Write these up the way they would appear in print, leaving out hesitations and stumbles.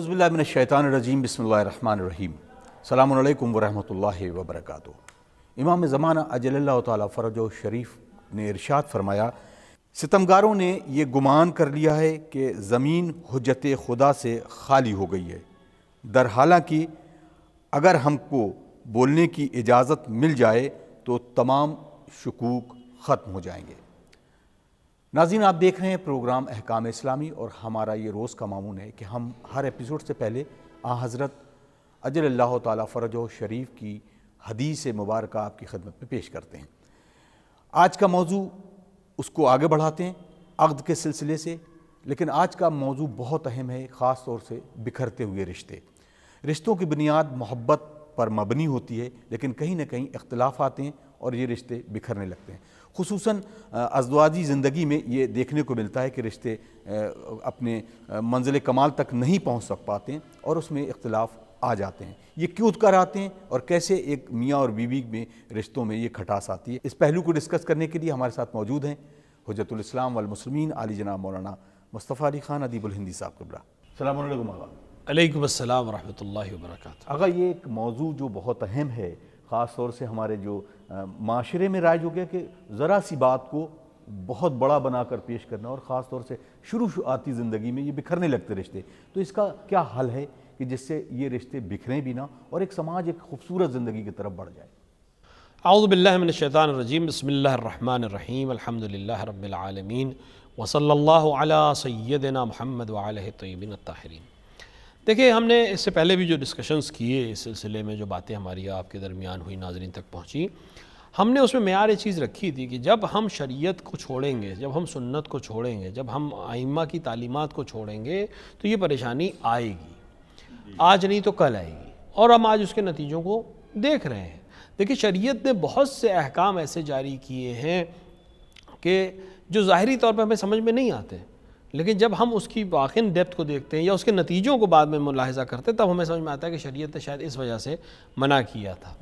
اعوذ باللہ من الشیطان الرجیم بسم اللہ الرحمن الرحیم السلام علیکم ورحمۃ اللہ وبرکاتہ۔ امام زمانہ اجل اللہ تعالیٰ فرجہ شریف نے ارشاد فرمایا، ستمگاروں نے یہ گمان کر لیا ہے کہ زمین حجت خدا سے خالی ہو گئی ہے، در حالانکہ اگر ہم کو بولنے کی اجازت مل جائے تو تمام شکوک ختم ہو جائیں گے۔ ناظرین، آپ دیکھ رہے ہیں پروگرام احکام اسلامی، اور ہمارا یہ روز کا معمول ہے کہ ہم ہر ایپیسوڈ سے پہلے حضرت اجل اللہ تعالیٰ فرجہ شریف کی حدیث مبارکہ آپ کی خدمت میں پیش کرتے ہیں۔ آج کا موضوع اس کو آگے بڑھاتے ہیں عقد کے سلسلے سے، لیکن آج کا موضوع بہت اہم ہے، خاص طور سے بکھرتے ہوئے رشتے۔ رشتوں کی بنیاد محبت پر مبنی ہوتی ہے، لیکن کہیں نہ کہیں اختلاف آتے ہیں اور یہ رشتے بکھرنے لگتے ہیں۔ خصوصاً ازدواجی زندگی میں یہ دیکھنے کو ملتا ہے کہ رشتے اپنے منزل کمال تک نہیں پہنچ سک پاتے ہیں اور اس میں اختلاف آ جاتے ہیں۔ یہ کیوں کر آتے ہیں اور کیسے ایک میاں اور بیوی میں رشتوں میں یہ کھٹاس آتی ہے، اس پہلو کو ڈسکس کرنے کے لیے ہمارے ساتھ موجود ہیں حجت الاسلام والمسلمین علی جناب مولانا مصطفیٰ علی خان ادیب الہندی صاحب قبلہ۔ السلام علیکم آغا۔ علیکم السلام ورحمۃ اللہ وبرکاتہ۔ آغا، یہ ایک موضوع جو بہت اہم ہے، خاص طور سے ہمارے جو معاشرے میں رائج ہو گیا کہ ذرا سی بات کو بہت بڑا بنا کر پیش کرنا، اور خاص طور سے شروعاتی زندگی میں یہ بکھرنے لگتے رشتے، تو اس کا کیا حل ہے کہ جس سے یہ رشتے بکھریں بھی نہ اور ایک سماج ایک خوبصورت زندگی کی طرف بڑھ جائے؟ اعوذ باللہ من الشیطان الرجیم، بسم اللہ الرحمن الرحیم، الحمدللہ رب العالمین، وصلی اللہ علی سیدنا محمد وعلیہ الطیبین الطاہرین۔ دیکھیں، ہم نے اس سے پہلے بھی جو ڈسکشنز کیے، اس سلسلے میں جو باتیں ہماری آپ کے درمیان ہوئی، ناظرین تک پہنچی، ہم نے اس میں معیار یہ چیز رکھی تھی کہ جب ہم شریعت کو چھوڑیں گے، جب ہم سنت کو چھوڑیں گے، جب ہم ائمہ کی تعلیمات کو چھوڑیں گے تو یہ پریشانی آئے گی، آج نہیں تو کل آئے گی، اور ہم آج اس کے نتیجوں کو دیکھ رہے ہیں۔ دیکھیں، شریعت نے بہت سے احکام ایسے جاری کیے ہیں کہ جو ظاہری طور پہ ہمیں سمجھ میں نہیں آتے، لیکن جب ہم اس کی واقعی ڈیپتھ کو دیکھتے ہیں یا اس کے نتیجوں کو بعد میں ملاحظہ کرتے ہیں، تب ہمیں سمجھ میں آتا ہے کہ شریعت نے شاید اس وجہ سے منع کیا تھا۔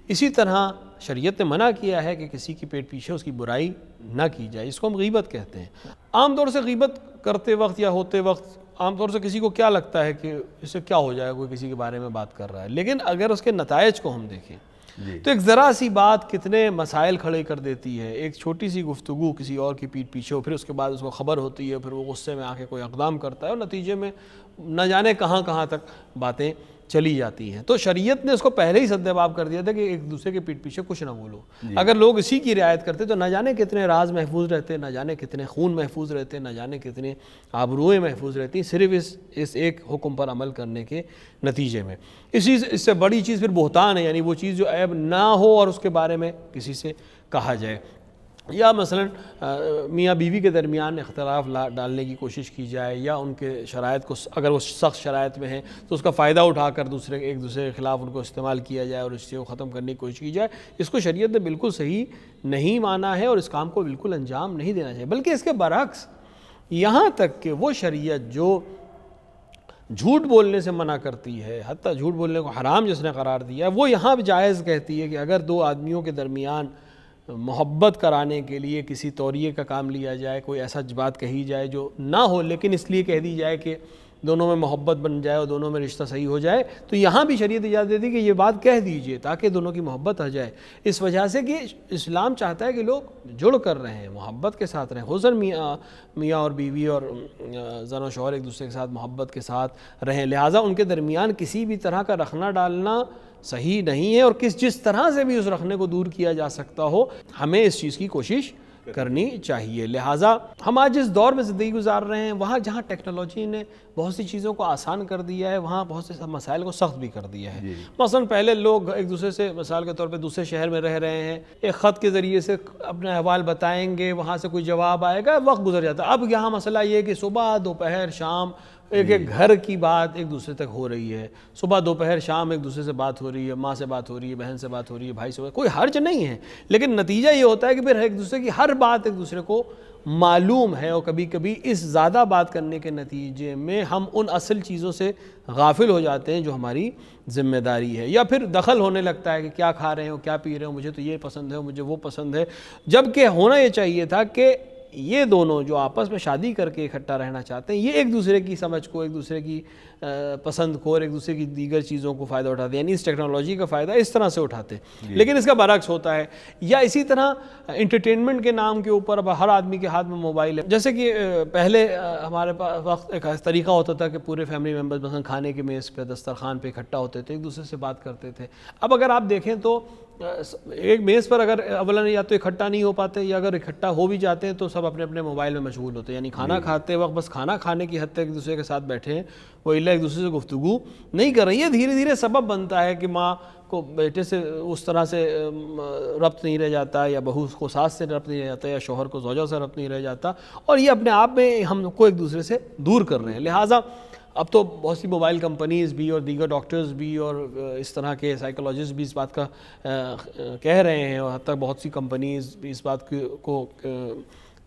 اسی طرح شریعت نے منع کیا ہے کہ کسی کی پیٹ پیچھے اس کی برائی نہ کی جائے، اس کو ہم غیبت کہتے ہیں۔ عام طور سے غیبت کرتے وقت یا ہوتے وقت عام طور سے کسی کو کیا لگتا ہے کہ اس سے کیا ہو جائے، کوئی کسی کے بارے میں بات کر رہا ہے، لیکن اگر اس کے نتائج کو ہم دیکھیں تو ایک ذرا سی بات کتنے مسائل کھڑے کر دیتی ہے۔ ایک چھوٹی سی گفتگو کسی اور کی پیٹھ پیچھے ہو، پھر اس کے بعد اس کو خبر ہوتی ہے، پھر وہ غصے میں آ کے کوئی اقدام کرتا ہے اور نتیجے میں نہ جانے کہاں کہاں تک باتیں چلی جاتی ہیں۔ تو شریعت نے اس کو پہلے ہی سدباب کر دیا تھا کہ ایک دوسرے کے پیٹھ پیچھے کچھ نہ بولو۔ اگر لوگ اسی کی رعایت کرتے تو نہ جانے کتنے راز محفوظ رہتے، نہ جانے کتنے خون محفوظ رہتے، نہ جانے کتنے آبروئیں محفوظ رہتی، صرف اس ایک حکم پر عمل کرنے کے نتیجے میں۔ اس سے بڑی چیز پھر بہتان ہے، یعنی وہ چیز جو عیب نہ ہو اور اس کے بارے میں کسی سے کہا جائے، یا مثلا میاں بیوی کے درمیان اختلاف ڈالنے کی کوشش کی جائے، یا ان کے شرائط کو اگر وہ سخت شرائط میں ہیں تو اس کا فائدہ اٹھا کر ایک دوسرے کے خلاف ان کو استعمال کیا جائے اور اس سے ختم کرنے کی کوشش کی جائے۔ اس کو شریعت نے بالکل صحیح نہیں مانا ہے اور اس کام کو بالکل انجام نہیں دینا چاہیے، بلکہ اس کے برعکس یہاں تک کہ وہ شریعت جو جھوٹ بولنے سے منع کرتی ہے، حتیٰ جھوٹ بولنے کو حرام جس نے قرار دیا ہے، وہ یہاں بھی جائز کہتی ہے کہ اگر دو آدمیوں کے درمیان محبت کرانے کے لیے کسی توریے کا کام لیا جائے، کوئی ایسا بات کہی جائے جو نہ ہو لیکن اس لیے کہہ دی جائے کہ دونوں میں محبت بن جائے اور دونوں میں رشتہ صحیح ہو جائے، تو یہاں بھی شریعت اجازت دیتی کہ یہ بات کہہ دیجئے تاکہ دونوں کی محبت آ جائے۔ اس وجہ سے کہ اسلام چاہتا ہے کہ لوگ جڑ کر رہیں، محبت کے ساتھ رہیں، خصوصاً میاں اور بیوی اور زن و شوہر ایک دوسرے کے ساتھ محبت کے ساتھ رہیں، لہٰذا ان کے درمیان کسی بھی طرح کا رکھنا ڈالنا صحیح نہیں ہے، اور جس طرح سے بھی اس رکھنے کو دور کیا جا سکتا ہو ہمیں اس چیز کی کوشش کرنی چاہیے۔ لہٰذا ہم آج جس دور میں زندگی گزار رہے ہیں، وہاں جہاں ٹیکنالوجی نے بہت سی چیزوں کو آسان کر دیا ہے، وہاں بہت سے مسائل کو سخت بھی کر دیا ہے۔ مثلا پہلے لوگ ایک دوسرے سے مثال کے طور پہ دوسرے شہر میں رہ رہے ہیں، ایک خط کے ذریعے سے اپنے احوال بتائیں گے، وہاں سے کوئی جواب آئے گا، وقت گزر جاتا ہے۔ اب یہاں مسئلہ یہ ہے کہ صبح دوپہر شام ایک گھر کی بات ایک دوسرے تک ہو رہی ہے، صبح دوپہر شام ایک دوسرے سے بات ہو رہی ہے، ماں سے بات ہو رہی ہے، بہن سے بات ہو رہی ہے، بھائی سے بات، کوئی حرج نہیں ہے، لیکن نتیجہ یہ ہوتا ہے کہ پھر ایک دوسرے کی ہر بات ایک دوسرے کو معلوم ہے، اور کبھی کبھی اس زیادہ بات کرنے کے نتیجے میں ہم ان اصل چیزوں سے غافل ہو جاتے ہیں جو ہماری ذمہ داری ہے، یا پھر دخل ہونے لگتا ہے کہ کیا کھا رہے ہو، کیا پی رہے ہو، مجھے تو یہ پسند ہے، مجھے وہ پسند ہے، جبکہ ہونا یہ چاہیے تھا کہ یہ دونوں جو آپس میں شادی کر کے اکٹھا رہنا چاہتے ہیں یہ ایک دوسرے کی سمجھ کو، ایک دوسرے کی پسند کو اور ایک دوسرے کی دیگر چیزوں کو فائدہ اٹھاتے ہیں، یعنی اس ٹیکنالوجی کا فائدہ اس طرح سے اٹھاتے ہیں۔ لیکن اس کا برعکس ہوتا ہے، یا اسی طرح انٹرٹینمنٹ کے نام کے اوپر اب ہر آدمی کے ہاتھ میں موبائل ہے۔ جیسے کہ پہلے ہمارے پاس وقت ایک طریقہ ہوتا تھا کہ پورے فیملی ممبرز مثلا کھانے کے میز پہ دسترخوان پہ اکٹھا ہوتے تھے، ایک دوسرے سے بات کرتے تھے۔ اب اگر آپ دیکھیں تو ایک میز پر اگر اولاً یا تو اکٹھا نہیں ہو پاتے، یا اگر اکٹھا ہو بھی جاتے ہیں تو سب اپنے اپنے موبائل میں مشغول ہوتے ہیں، یعنی کھانا کھاتے وقت بس کھانا کھانے کی حد تک ایک دوسرے کے ساتھ بیٹھے ہیں، وہ ایک دوسرے سے گفتگو نہیں کر رہی ہے۔ دھیرے دھیرے سبب بنتا ہے کہ ماں کو بیٹے سے اس طرح سے ربط نہیں رہ جاتا، یا بہو کو ساس سے ربط نہیں رہ جاتا، یا شوہر کو زوجہ سے ربط نہیں رہ جاتا، اور یہ اپنے آپ میں ہم کو ایک دوسرے سے دور کر رہے ہیں۔ لہٰذا اب تو بہت سی موبائل کمپنیز بھی اور دیگر ڈاکٹرز بھی اور اس طرح کے سائیکولوجسٹ بھی اس بات کا کہہ رہے ہیں، اور حتیٰ بہت سی کمپنیز بھی اس بات کو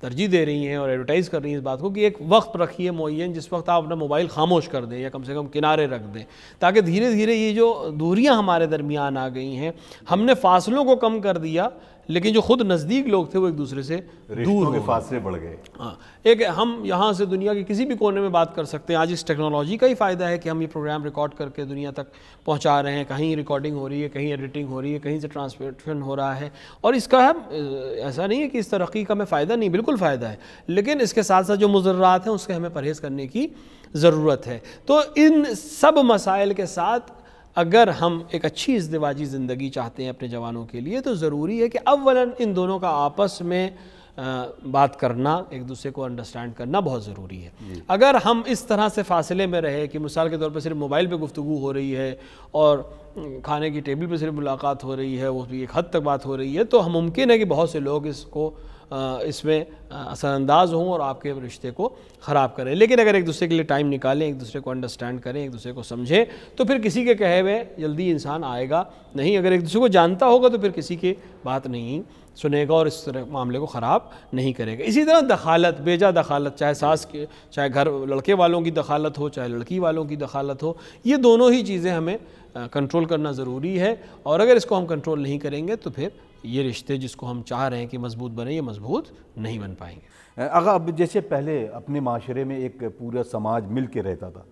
ترجیح دے رہی ہیں اور ایڈورٹائز کر رہی ہیں اس بات کو کہ ایک وقت رکھیے معین جس وقت آپ اپنا موبائل خاموش کر دیں یا کم سے کم کنارے رکھ دیں، تاکہ دھیرے دھیرے یہ جو دوریاں ہمارے درمیان آ گئی ہیں، ہم نے فاصلوں کو کم کر دیا، لیکن جو خود نزدیک لوگ تھے وہ ایک دوسرے سے دور کے فاصلے بڑھ گئے۔ ہاں، ایک ہم یہاں سے دنیا کے کسی بھی کونے میں بات کر سکتے ہیں۔ آج اس ٹیکنالوجی کا ہی فائدہ ہے کہ ہم یہ پروگرام ریکارڈ کر کے دنیا تک پہنچا رہے ہیں، کہیں ریکارڈنگ ہو رہی ہے، کہیں ایڈیٹنگ ہو رہی ہے، کہیں سے ٹرانسمیشن ہو رہا ہے، اور اس کا ایسا نہیں ہے کہ اس ترقی کا ہمیں فائدہ نہیں، بالکل فائدہ ہے، لیکن اس کے ساتھ ساتھ جو مضرات ہیں اس کے ہمیں پرہیز کرنے کی ضرورت ہے۔ تو ان سب مسائل کے ساتھ اگر ہم ایک اچھی ازدواجی زندگی چاہتے ہیں اپنے جوانوں کے لیے، تو ضروری ہے کہ اولاً ان دونوں کا آپس میں بات کرنا، ایک دوسرے کو انڈرسٹینڈ کرنا بہت ضروری ہے۔ اگر ہم اس طرح سے فاصلے میں رہے کہ مثال کے طور پر صرف موبائل پہ گفتگو ہو رہی ہے اور کھانے کی ٹیبل پہ صرف ملاقات ہو رہی ہے، وہ بھی ایک حد تک بات ہو رہی ہے، تو ممکن ہے کہ بہت سے لوگ اس میں اثر انداز ہوں اور آپ کے رشتے کو خراب کریں۔ لیکن اگر ایک دوسرے کے لیے ٹائم نکالیں، ایک دوسرے کو انڈرسٹینڈ کریں، ایک دوسرے کو سمجھیں، تو پھر کسی کے کہے ہوئے جلدی انسان آئے گا نہیں۔ اگر ایک دوسرے کو جانتا ہوگا تو پھر کسی کی بات نہیں سنے گا اور اس طرح معاملے کو خراب نہیں کرے گا۔ اسی طرح دخالت، بیجا دخالت، چاہے ساس کی، چاہے گھر لڑکے والوں کی دخالت ہو، چاہے لڑکی والوں کی دخالت ہو، یہ دونوں ہی چیزیں ہمیں کنٹرول کرنا ضروری ہے، اور اگر اس کو ہم کنٹرول نہیں کریں گے تو پھر یہ رشتے جس کو ہم چاہ رہے ہیں کہ مضبوط بنے، یہ مضبوط نہیں بن پائیں گے۔ اگر اب جیسے پہلے اپنے معاشرے میں ایک پورا سماج مل کے رہتا تھا،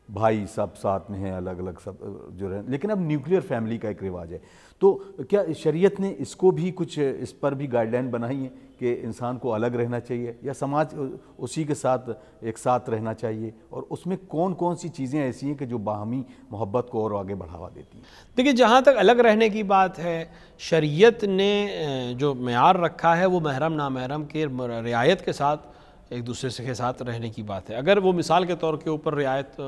بھائی سب ساتھ میں ہیں، الگ الگ سب جو رہے، لیکن اب نیوکلیئر فیملی کا ایک رواج ہے، تو کیا شریعت نے اس کو بھی کچھ اس پر بھی گائیڈ لائن بنائی ہیں کہ انسان کو الگ رہنا چاہیے یا سماج اسی کے ساتھ ایک ساتھ رہنا چاہیے، اور اس میں کون کون سی چیزیں ایسی ہیں کہ جو باہمی محبت کو اور آگے بڑھاوا دیتی ہیں؟ دیکھیے، جہاں تک الگ رہنے کی بات ہے، شریعت نے جو معیار رکھا ہے وہ محرم نامحرم کے رعایت کے ساتھ ایک دوسرے کے ساتھ رہنے کی بات ہے۔ اگر وہ مثال کے طور کے اوپر رعایت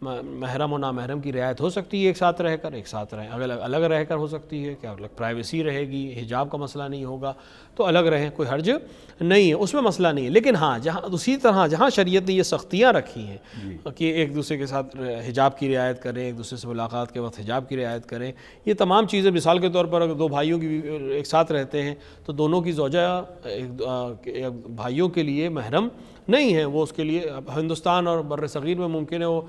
محرم و نامحرم کی رعایت ہو سکتی ہے ایک ساتھ رہ کر، ایک ساتھ رہیں، اگر الگ رہ کر ہو سکتی ہے کہ الگ پرائیویسی رہے گی، حجاب کا مسئلہ نہیں ہوگا تو الگ رہیں، کوئی حرج نہیں ہے، اس میں مسئلہ نہیں ہے۔ لیکن ہاں، اسی طرح جہاں شریعت نے یہ سختیاں رکھی ہیں کہ ایک دوسرے کے ساتھ حجاب کی رعایت کریں، ایک دوسرے سے ملاقات کے وقت حجاب کی رعایت کریں، یہ تمام چیزیں مثال کے طور پر اگر دو بھائیوں کی ایک ساتھ رہتے ہیں تو دونوں کی زوجہ بھائیوں کے لیے محرم نہیں ہے، وہ اس کے لیے ہندوستان اور بر صغیر میں ممکن ہے وہ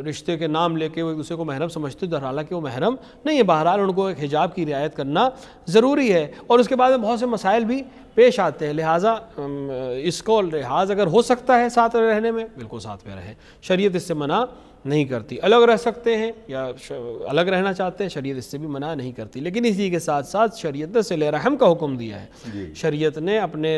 رشتے کے نام لے کے وہ ایک دوسرے کو محرم سمجھتے ہیں، حالانکہ وہ محرم نہیں ہے۔ بہرحال ان کو ایک حجاب کی رعایت کرنا ضروری ہے، اور اس کے بعد میں بہت سے مسائل بھی پیش آتے ہیں، لہٰذا اس کو لحاظ اگر ہو سکتا ہے ساتھ رہنے میں، بالکل ساتھ میں رہیں، شریعت اس سے منع نہیں کرتی۔ الگ رہ سکتے ہیں یا الگ رہنا چاہتے ہیں، شریعت اس سے بھی منع نہیں کرتی، لیکن اسی کے ساتھ ساتھ شریعت نے صلہ رحم کا حکم دیا ہے، شریعت نے اپنے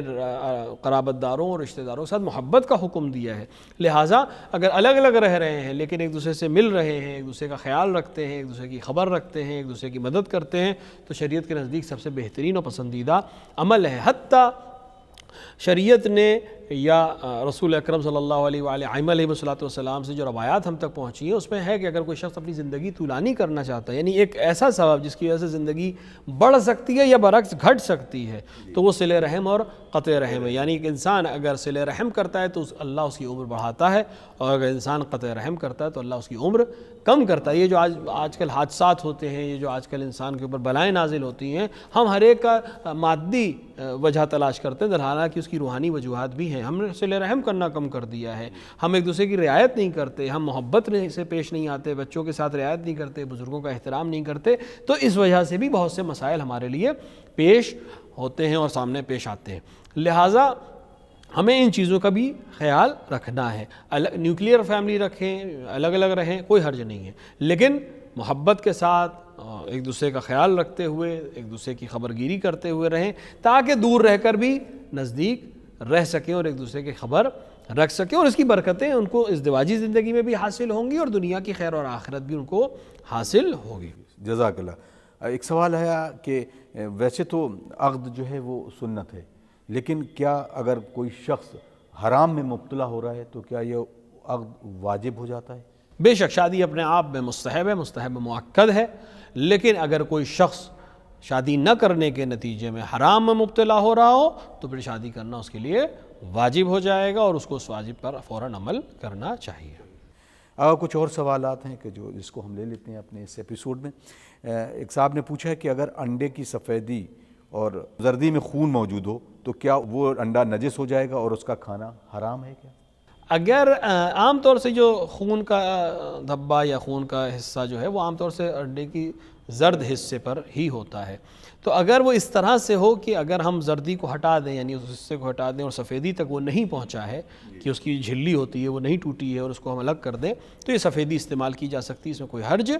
قرابت داروں اور رشتہ داروں کے ساتھ محبت کا حکم دیا ہے، لہٰذا اگر الگ الگ رہ رہے ہیں لیکن ایک دوسرے سے مل رہے ہیں، ایک دوسرے کا خیال رکھتے ہیں، ایک دوسرے کی خبر رکھتے ہیں، ایک دوسرے کی مدد کرتے ہیں، تو شریعت کے نزدیک سب سے بہترین اور پسندیدہ عمل ہے۔ حتیٰ شریعت نے یا رسول اکرم صلی اللہ علیہ وآلہ علیہ وسلم سے جو روایات ہم تک پہنچی ہیں، اس میں ہے کہ اگر کوئی شخص اپنی زندگی طولانی کرنا چاہتا ہے، یعنی ایک ایسا سبب جس کی وجہ سے زندگی بڑھ سکتی ہے یا برعکس گھٹ سکتی ہے، تو وہ صلہ رحم اور قطع رحم ہے۔ یعنی ایک انسان اگر صلہ رحم کرتا ہے تو اللہ اس کی عمر بڑھاتا ہے، اور اگر انسان قطع رحم کرتا ہے تو اللہ اس کی عمر کم کرتا ہے۔ یہ جو آج کل حادثات ہوتے ہیں، یہ جو آج کل انسان کے اوپر بلائیں نازل ہوتی ہیں، ہم ہر ایک کا مادی وجہ تلاش کرتے ہیں، حالانکہ اس کی روحانی وجوہات بھی ہیں۔ ہم نے صلہ رحم کرنا کم کر دیا ہے، ہم ایک دوسرے کی رعایت نہیں کرتے، ہم محبت سے پیش نہیں آتے، بچوں کے ساتھ رعایت نہیں کرتے، بزرگوں کا احترام نہیں کرتے، تو اس وجہ سے بھی بہت سے مسائل ہمارے لیے پیش ہوتے ہیں اور سامنے پیش آتے ہیں۔ لہٰذا ہمیں ان چیزوں کا بھی خیال رکھنا ہے. نیوکلیئر فیملی رکھیں، الگ الگ رہیں، کوئی حرج نہیں ہے، لیکن محبت کے ساتھ ایک دوسرے کا خیال رکھتے ہوئے، ایک دوسرے کی خبرگیری کرتے ہوئے رہیں، تاکہ دور رہ کر بھی نزدیک رہ سکیں اور ایک دوسرے کی خبر رکھ سکیں، اور اس کی برکتیں ان کو ازدواجی زندگی میں بھی حاصل ہوں گی اور دنیا کی خیر اور آخرت بھی ان کو حاصل ہوگی. جزاک اللہ. ایک سوال ہے کہ ویسے تو عقد جو ہے وہ سنت ہے، لیکن کیا اگر کوئی شخص حرام میں مبتلا ہو رہا ہے تو کیا یہ عقد واجب ہو جاتا ہے؟ بے شک شادی اپنے آپ میں مستحب ہے، مستحب مؤکد ہے، لیکن اگر کوئی شخص شادی نہ کرنے کے نتیجے میں حرام میں مبتلا ہو رہا ہو تو پھر شادی کرنا اس کے لیے واجب ہو جائے گا اور اس کو اس واجب پر فوراً عمل کرنا چاہیے. کچھ اور سوالات ہیں کہ جس کو ہم لے لیتے ہیں اپنے اس ایپیسوڈ میں. ایک صاحب نے پوچھا ہے کہ اگر انڈے کی سفیدی اور زردی میں خون موجود ہو تو کیا وہ انڈا نجس ہو جائے گا اور اس کا کھانا حرام ہے کیا؟ اگر عام طور سے جو خون کا دھبا یا خون کا حصہ جو ہے وہ عام طور سے انڈے کی زرد حصے پر ہی ہوتا ہے، تو اگر وہ اس طرح سے ہو کہ اگر ہم زردی کو ہٹا دیں، یعنی اس حصے کو ہٹا دیں اور سفیدی تک وہ نہیں پہنچا ہے کہ اس کی جھلی ہوتی ہے وہ نہیں ٹوٹی ہے اور اس کو ہم الگ کر دیں، تو یہ سفیدی استعمال کی جا سکتی ہے، اس میں کوئی حرج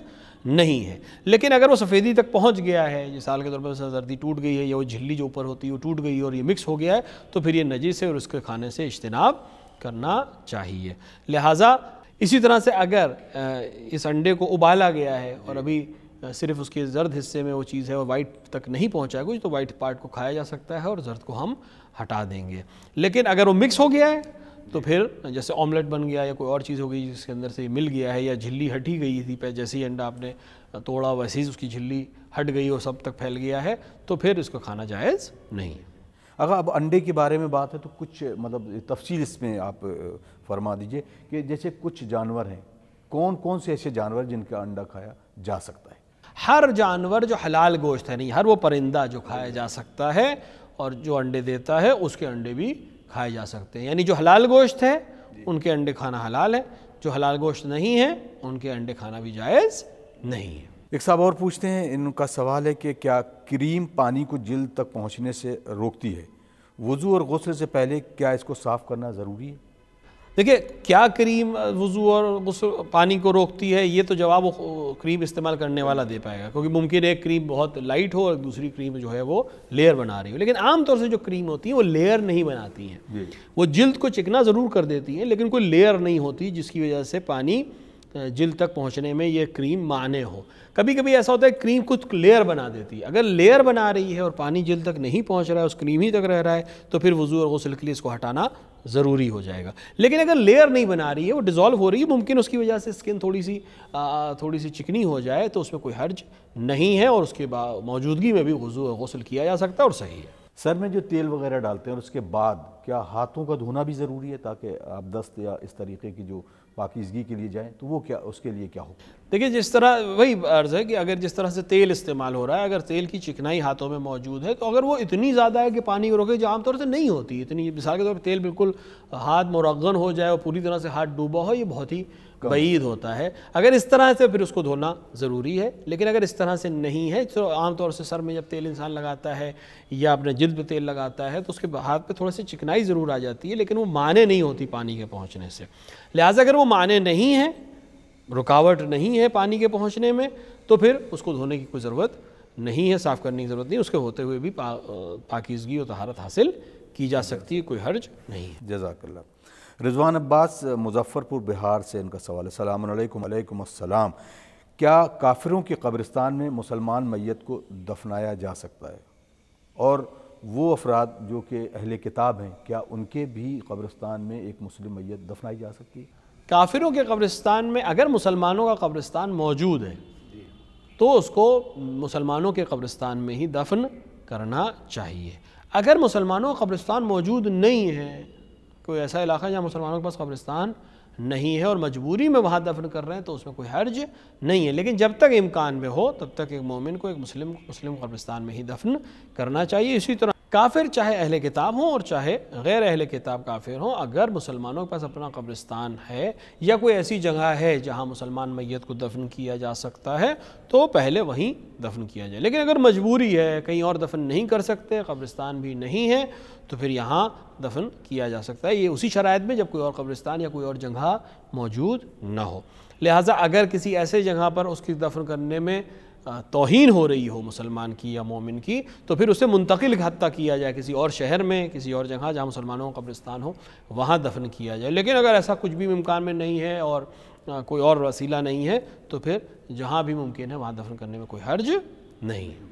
نہیں ہے. لیکن اگر وہ سفیدی تک پہنچ گیا ہے، مثال کے طور پر زردی ٹوٹ گئی ہے یا وہ جھلی جو اوپر ہوتی ہے وہ ٹوٹ گئی اور یہ مکس ہو گیا ہے، تو پھر یہ نجس ہے اور اس کے کھانے سے اجتناب کرنا چاہیے. لہٰذا اسی طرح سے اگر اس انڈے کو ابالا گیا ہے اور ابھی صرف اس کے زرد حصے میں وہ چیز ہے وہ وائٹ تک نہیں پہنچا ہے کچھ، تو وائٹ پارٹ کو کھایا جا سکتا ہے اور زرد کو ہم ہٹا دیں گے. لیکن اگر وہ مکس ہو گیا ہے تو پھر جیسے آملیٹ بن گیا یا کوئی اور چیز ہو گئی جس کے اندر سے مل گیا ہے یا جھلی ہٹی گئی تھی، جیسے ہی انڈا آپ نے توڑا ویسے ہی اس کی جھلی ہٹ گئی اور سب تک پھیل گیا ہے، تو پھر اس کو کھانا جائز نہیں ہے. اگر اب انڈے کے بارے میں بات ہے تو کچھ مطلب تفصیل اس میں آپ فرما دیجئے کہ جیسے کچھ جانور ہیں، کون کون سے ایسے جانور جن کا انڈا کھایا جا سکتا ہے؟ ہر جانور جو حلال گوشت ہے، نہیں ہر وہ پرندہ جو کھایا جا سکتا ہے اور جو انڈے دیتا ہے اس کے انڈے بھی کھائے جا سکتے ہیں. یعنی جو حلال گوشت ہے ان کے انڈے کھانا حلال ہے، جو حلال گوشت نہیں ہے ان کے انڈے کھانا بھی جائز نہیں ہے. ایک صاحب اور پوچھتے ہیں، ان کا سوال ہے کہ کیا کریم پانی کو جلد تک پہنچنے سے روکتی ہے؟ وضو اور غسل سے پہلے کیا اس کو صاف کرنا ضروری ہے؟ دیکھیں کیا کریم وضو اور غسل پانی کو روکتی ہے، یہ تو جواب وہ کریم استعمال کرنے والا دے پائے گا، کیونکہ ممکن ایک کریم بہت لائٹ ہو اور دوسری کریم جو ہے وہ لیئر بنا رہی ہو. لیکن عام طور سے جو کریم ہوتی ہیں وہ لیئر نہیں بناتی ہیں، وہ جلد کو چکنا ضرور کر دیتی ہیں لیکن کوئی لیئر نہیں ہوتی جس کی وجہ سے پانی جلد تک پہنچنے میں یہ کریم مانع ہو. کبھی کبھی ایسا ہوتا ہے کریم کچھ لیئر بنا دیتی ہے، اگر لیئر بنا رہی ہے اور پانی جلد تک نہیں پہنچ رہا ہے، اس کریم ہی تک رہ رہا ہے، تو پھر وضو اور غسل کے لیے اس کو ہٹانا ضروری ہو جائے گا. لیکن اگر لیئر نہیں بنا رہی ہے، وہ ڈیزالو ہو رہی ہے، ممکن اس کی وجہ سے اسکن تھوڑی سی چکنی ہو جائے، تو اس میں کوئی حرج نہیں ہے اور اس کے موجودگی میں بھی وضو اور غسل کیا جا سکتا ہے اور صحیح ہے. سر میں جو تیل وغیرہ ڈالتے ہیں اور اس کے بعد کیا ہاتھوں کا دھونا بھی ضروری ہے تاکہ آپ دست یا اس طریقے کی جو پاکیزگی کے لیے جائیں، تو وہ کیا اس کے لیے کیا ہو؟ دیکھیں جس طرح وہی عرض ہے کہ اگر جس طرح سے تیل استعمال ہو رہا ہے، اگر تیل کی چکنائی ہاتھوں میں موجود ہے تو اگر وہ اتنی زیادہ ہے کہ پانی کو روکے، جو عام طور سے نہیں ہوتی اتنی، مثال کے طور پر تیل بالکل ہاتھ مرغن ہو جائے اور پوری طرح سے ہاتھ ڈوبا ہو، یہ بہت ہی بعید ہوتا ہے. اگر اس طرح سے پھر اس کو دھونا ضروری ہے. لیکن اگر اس طرح سے نہیں ہے تو عام طور سے سر میں جب تیل انسان لگاتا ہے یا اپنے جلد پہ تیل لگاتا ہے تو اس کے ہاتھ پہ تھوڑا سی چکنائی ضرور آ جاتی ہے، لیکن وہ مانع نہیں ہوتی پانی کے پہنچنے سے. لہٰذا اگر وہ مانع نہیں ہے، رکاوٹ نہیں ہے پانی کے پہنچنے میں، تو پھر اس کو دھونے کی کوئی ضرورت نہیں ہے، صاف کرنے کی ضرورت نہیں. اس کے ہوتے ہوئے بھی پاکیزگی اور طہارت حاصل کی جا سکتی ہے، کوئی حرج نہیں ہے. جزاک اللہ. رضوان عباس مظفر پور بہار سے ان کا سوال ہے. السلام علیکم. وعلیکم السلام. کیا کافروں کے قبرستان میں مسلمان میت کو دفنایا جا سکتا ہے؟ اور وہ افراد جو کہ اہل کتاب ہیں، کیا ان کے بھی قبرستان میں ایک مسلم میت دفنائی جا سکتی ہے؟ کافروں کے قبرستان میں اگر مسلمانوں کا قبرستان موجود ہے تو اس کو مسلمانوں کے قبرستان میں ہی دفن کرنا چاہیے. اگر مسلمانوں کا قبرستان موجود نہیں ہے، کوئی ایسا علاقہ جہاں مسلمانوں کے پاس قبرستان نہیں ہے اور مجبوری میں وہاں دفن کر رہے ہیں، تو اس میں کوئی حرج نہیں ہے. لیکن جب تک امکان میں ہو تب تک ایک مومن کو ایک مسلم قبرستان میں ہی دفن کرنا چاہیے. اسی طرح کافر چاہے اہل کتاب ہوں اور چاہے غیر اہل کتاب کافر ہوں، اگر مسلمانوں کے پاس اپنا قبرستان ہے یا کوئی ایسی جگہ ہے جہاں مسلمان میت کو دفن کیا جا سکتا ہے تو پہلے وہیں دفن کیا جائے۔ لیکن اگر مجبوری ہے، کہیں اور دفن نہیں کر سکتے، قبرستان بھی نہیں ہے، تو پھر یہاں دفن کیا جا سکتا ہے، یہ اسی شرائط میں جب کوئی اور قبرستان یا کوئی اور جگہ موجود نہ ہو۔ لہٰذا اگر کسی ایسے جگہ پر اس کی دفن کرنے میں توہین ہو رہی ہو مسلمان کی یا مومن کی، تو پھر اسے منتقل حتیٰ کیا جائے کسی اور شہر میں، کسی اور جگہ جہاں مسلمانوں کا قبرستان ہو، وہاں دفن کیا جائے۔ لیکن اگر ایسا کچھ بھی امکان میں نہیں ہے اور کوئی اور وسیلہ نہیں ہے تو پھر جہاں بھی ممکن ہے وہاں دفن کرنے میں کوئی حرج نہیں ہے۔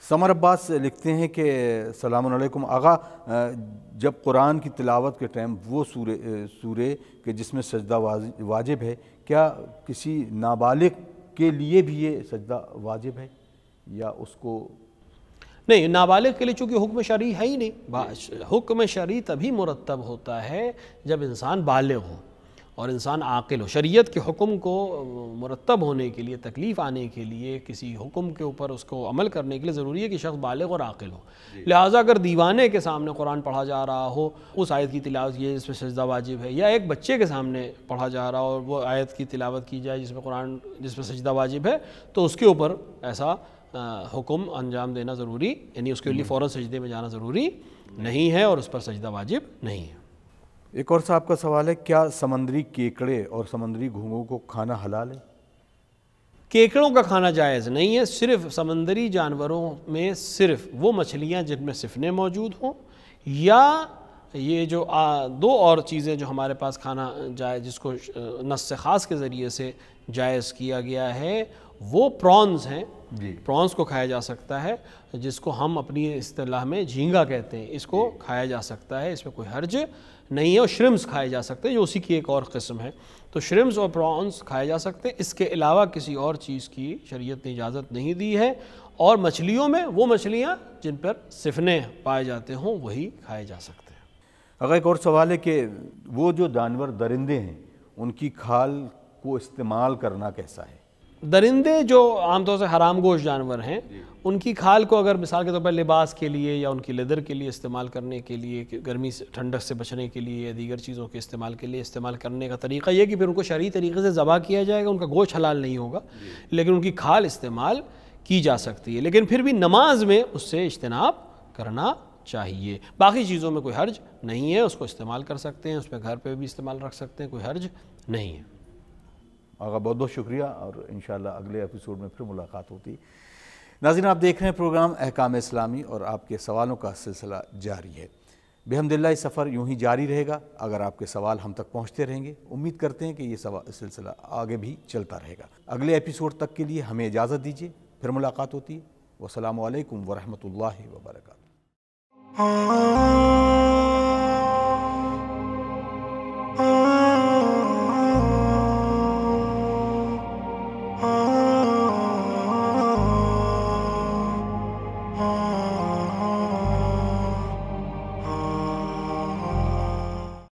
سمر عباس لکھتے ہیں کہ السلام علیکم آغا، جب قرآن کی تلاوت کے ٹائم وہ سورے کہ جس میں سجدہ واجب ہے، کیا کسی نابالغ کے لیے بھی یہ سجدہ واجب ہے یا اس کو؟ نہیں، نابالغ کے لیے چونکہ حکم شرعی ہے ہی نہیں۔ حکم شرعی تبھی مرتب ہوتا ہے جب انسان بالغ ہو اور انسان عاقل ہو۔ شریعت کے حکم کو مرتب ہونے کے لیے، تکلیف آنے کے لیے، کسی حکم کے اوپر اس کو عمل کرنے کے لیے ضروری ہے کہ شخص بالغ اور عاقل ہو۔ لہٰذا اگر دیوانے کے سامنے قرآن پڑھا جا رہا ہو، اس آیت کی تلاوت کی جائے جس میں سجدہ واجب ہے، یا ایک بچے کے سامنے پڑھا جا رہا ہو اور وہ آیت کی تلاوت کی جائے جس میں سجدہ واجب ہے، تو اس کے اوپر ایسا حکم انجام دینا ضروری، یعنی اس کے لیے فوراً سجدے میں جانا ضروری نہیں ہے اور اس پر سجدہ واجب نہیں ہے۔ ایک اور صاحب کا سوال ہے، کیا سمندری کیکڑے اور سمندری گھونگھوں کو کھانا حلال ہے؟ کیکڑوں کا کھانا جائز نہیں ہے، صرف سمندری جانوروں میں صرف وہ مچھلیاں جن میں سفنے موجود ہوں، یا یہ جو دو اور چیزیں جو ہمارے پاس کھانا جائز، جس کو نص خاص کے ذریعے سے جائز کیا گیا ہے، وہ پرانز ہیں۔ پرانز کو کھایا جا سکتا ہے، جس کو ہم اپنی اصطلاح میں جھینگا کہتے ہیں، اس کو کھایا جا سکتا ہے، اس میں کوئی حرج نہیں ہے۔ اور شرمز کھائے جا سکتے ہیں جو اسی کی ایک اور قسم ہے، تو شرمز اور پرانز کھائے جا سکتے ہیں۔ اس کے علاوہ کسی اور چیز کی شریعت نے اجازت نہیں دی ہے، اور مچھلیوں میں وہ مچھلیاں جن پر سفنے پائے جاتے ہوں وہی کھائے جا سکتے ہیں۔ اگر ایک اور سوال ہے کہ وہ جو جانور درندے ہیں ان کی کھال کو استعمال کرنا کیسا ہے؟ درندے جو عام طور سے حرام گوشت جانور ہیں، ان کی کھال کو اگر مثال کے طور پر لباس کے لیے یا ان کی لیدر کے لیے استعمال کرنے کے لیے، گرمی سے ٹھنڈک سے بچنے کے لیے یا دیگر چیزوں کے استعمال کے لیے استعمال کرنے کا طریقہ یہ کہ پھر ان کو شرعی طریقے سے ذبح کیا جائے گا، ان کا گوشت حلال نہیں ہوگا، لیکن ان کی کھال استعمال کی جا سکتی ہے، لیکن پھر بھی نماز میں اس سے اجتناب کرنا چاہیے۔ باقی چیزوں میں کوئی حرج نہیں ہے، اس کو استعمال کر سکتے ہیں، اس میں گھر پہ بھی استعمال رکھ سکتے ہیں، کوئی حرج نہیں ہے۔ آقا بہت بہت شکریہ، اور انشاءاللہ اگلے ایپیسوڈ میں پھر ملاقات ہوتی۔ ناظرین، آپ دیکھ رہے ہیں پروگرام احکام اسلامی اور آپ کے سوالوں کا سلسلہ جاری ہے۔ بحمداللہ یہ سفر یوں ہی جاری رہے گا اگر آپ کے سوال ہم تک پہنچتے رہیں گے۔ امید کرتے ہیں کہ یہ سلسلہ آگے بھی چلتا رہے گا۔ اگلے ایپیسوڈ تک کے لیے ہمیں اجازت دیجیے، پھر ملاقات ہوتی ہے۔ والسلام علیکم ورحمۃ اللہ وبرکاتہ۔